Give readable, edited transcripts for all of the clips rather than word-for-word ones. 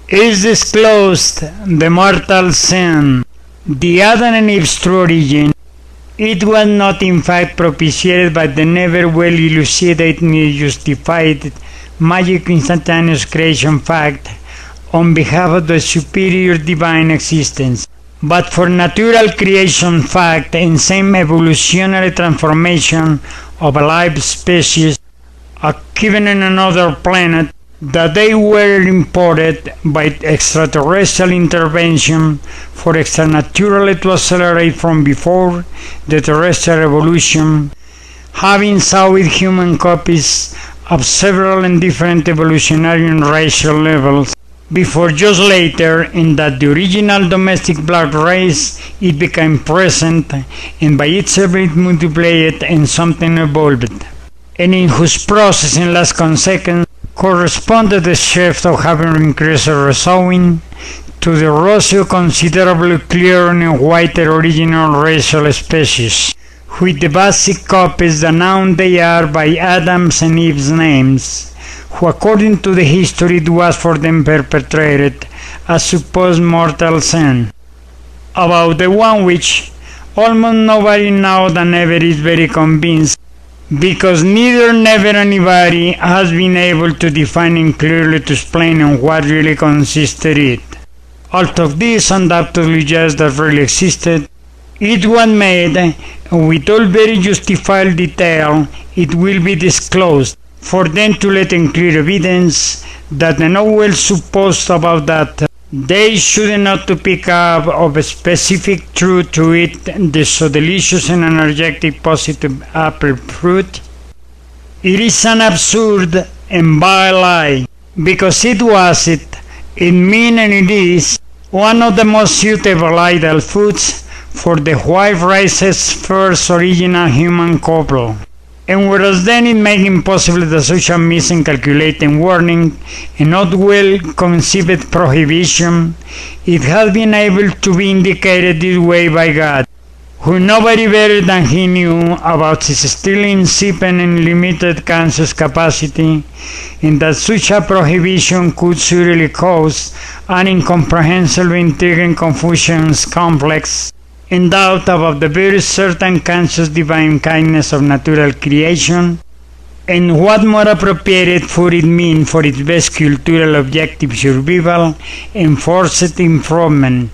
is disclosed the mortal sin, the Adam and Eve's true origin. It was not in fact propitiated by the never well elucidated nor justified magic instantaneous creation fact on behalf of the superior divine existence, but for natural creation fact and same evolutionary transformation of a live species given in another planet, that they were imported by extraterrestrial intervention for extranatural to accelerate from before the terrestrial evolution, having solid human copies of several and different evolutionary and racial levels, before just later in that the original domestic black race it became present and by itself it multiplied and something evolved, and in whose process in last consequence corresponded the shift of having increased resowing to the ratio considerably clearer and whiter original racial species, with the basic copies that now they are by Adam's and Eve's names, who according to the history it was for them perpetrated a supposed mortal sin, about the one which almost nobody now than ever is very convinced, because never anybody has been able to define and clearly to explain on what really consisted it. Out of this undoubtedly just that really existed, it was made, and with all very justified detail, it will be disclosed, for them to let in clear evidence that the no well supposed about that they should not to pick up of a specific truth to it the so delicious and energetic positive apple fruit. It is an absurd and vile lie, because it mean and it is one of the most suitable ideal foods for the white race's first original human couple. And whereas then it makes impossible that such a miscalculated warning and not well conceived prohibition, it has been able to be indicated this way by God, who nobody better than he knew about his still incipient and limited conscious capacity, and that such a prohibition could surely cause an incomprehensible intrigue and confusion complex, in doubt about the very certain conscious divine kindness of natural creation, and what more appropriate for it mean for its best cultural objective survival and forced improvement,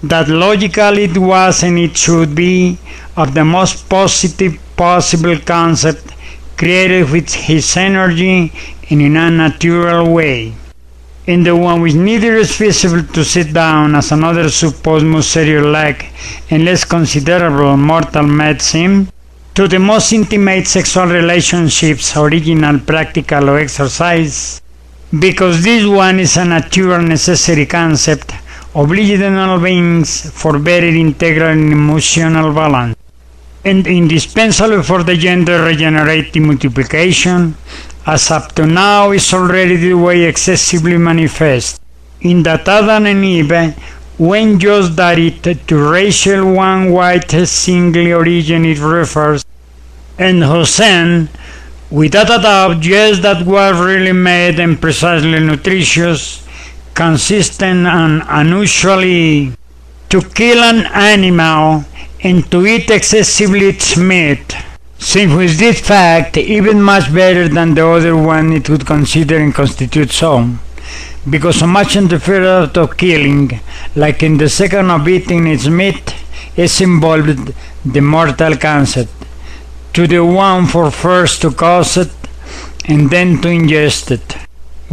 that logically it was and it should be of the most positive possible concept created with his energy and in a natural way, and the one which neither is feasible to sit down as another supposed more serious-like and less considerable mortal might seem, to the most intimate sexual relationships, original, practical, or exercise, because this one is a natural necessary concept, obligating all beings for better integral and emotional balance, and indispensable for the gender regenerative multiplication, as up to now is already the way excessively manifest, in that Adam and Eve, when just that it to racial one white single origin it refers, and whose end, without a doubt, just that was really made and precisely nutritious, consistent and unusually to kill an animal and to eat excessively its meat, since with this fact, even much better than the other one it would consider and constitute so, because so much in the first of killing, like in the second of eating its meat, is involved the mortal concept, to the one for first to cause it, and then to ingest it.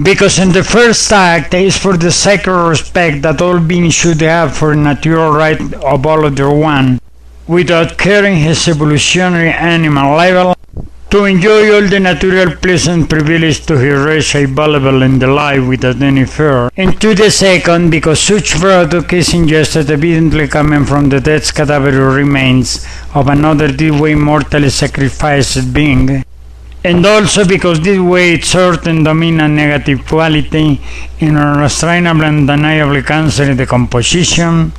Because in the first act is for the sacred respect that all beings should have for natural right of all other one, without carrying his evolutionary animal level, to enjoy all the natural pleasant privilege to his race available in the life without any fear, and to the second, because such product is ingested evidently coming from the dead cadaver remains of another this way mortally sacrificed being, and also because this way its certain dominant negative quality in unrestrainable and undeniably cancerous decomposition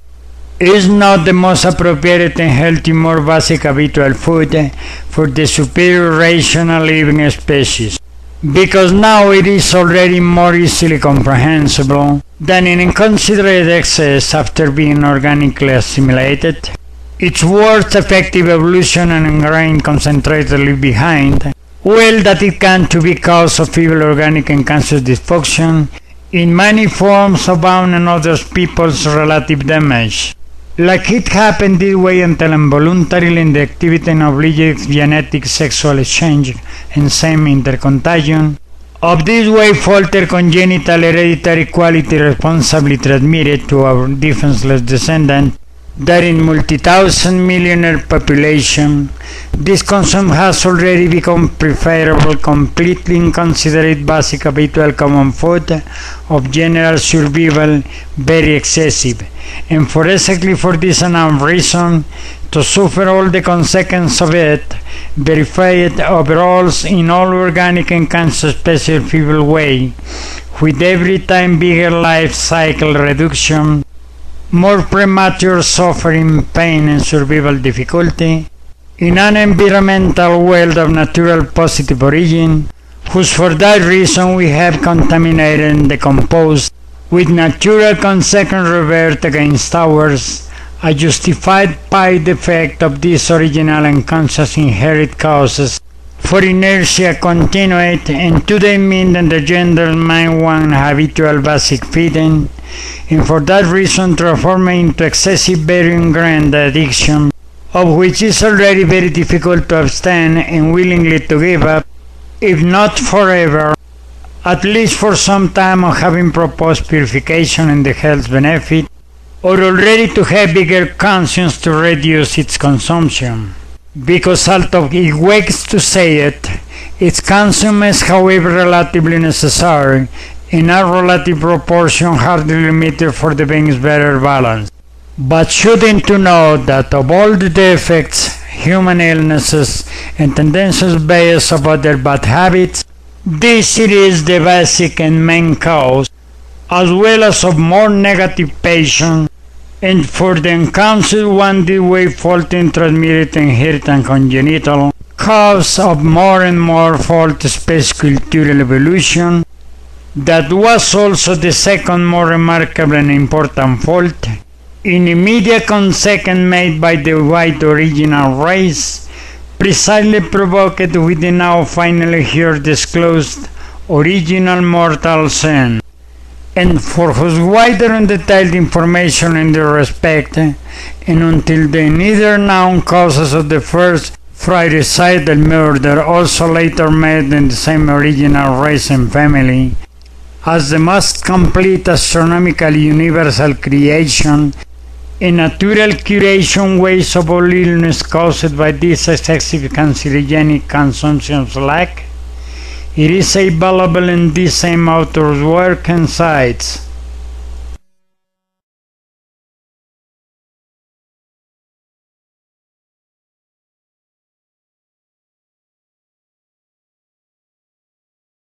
is not the most appropriate and healthy, more basic habitual food for the superior rational living species, because now it is already more easily comprehensible than in inconsiderate excess after being organically assimilated. Its worst effective evolution and ingrained concentratedly behind, well, that it can to be cause of feeble organic and conscious dysfunction in many forms of bound and other people's relative damage. Like it happened this way until involuntarily in the activity and obligate genetic sexual exchange and same intercontagion. Of this way falter congenital hereditary quality responsibly transmitted to our defenseless descendant, that in multi-thousand millionaire population, this consumption has already become preferable, completely inconsiderate basic habitual common food of general survival, very excessive, and for exactly for this unknown reason, to suffer all the consequences of it, verified overall in all organic and cancer special feeble way, with every time bigger life cycle reduction, more premature suffering, pain, and survival difficulty, in an environmental world of natural positive origin, whose for that reason we have contaminated and decomposed, with natural consequence revert against ours, are justified by the effect of these original and conscious inherent causes, for inertia continuate, and to they mean that the gender mind one habitual basic feeding, and for that reason transforming into excessive very ingrained addiction, of which is already very difficult to abstain and willingly to give up, if not forever, at least for some time of having proposed purification and the health benefit, or already to have bigger conscience to reduce its consumption. Because although it wakes to say it, its consumption is however relatively necessary, in a relative proportion hardly limited for the being's better balance. But shouldn't to know that of all the defects, human illnesses, and tendencies based upon their bad habits, this it is the basic and main cause, as well as of more negative patients, and for the unconscious one this way faulty transmitted inherited and congenital, cause of more and more fault space cultural evolution, that was also the second more remarkable and important fault, in immediate consequence made by the white original race, precisely provoked with the now finally here disclosed original mortal sin, and for whose wider and detailed information in the respect, and until the neither known causes of the first fratricidal murder also later made in the same original race and family, as the most complete astronomical universal creation, a natural curation ways of all illness caused by this excessive carcinogenic consumption lack, it is available in this same author's work and sites.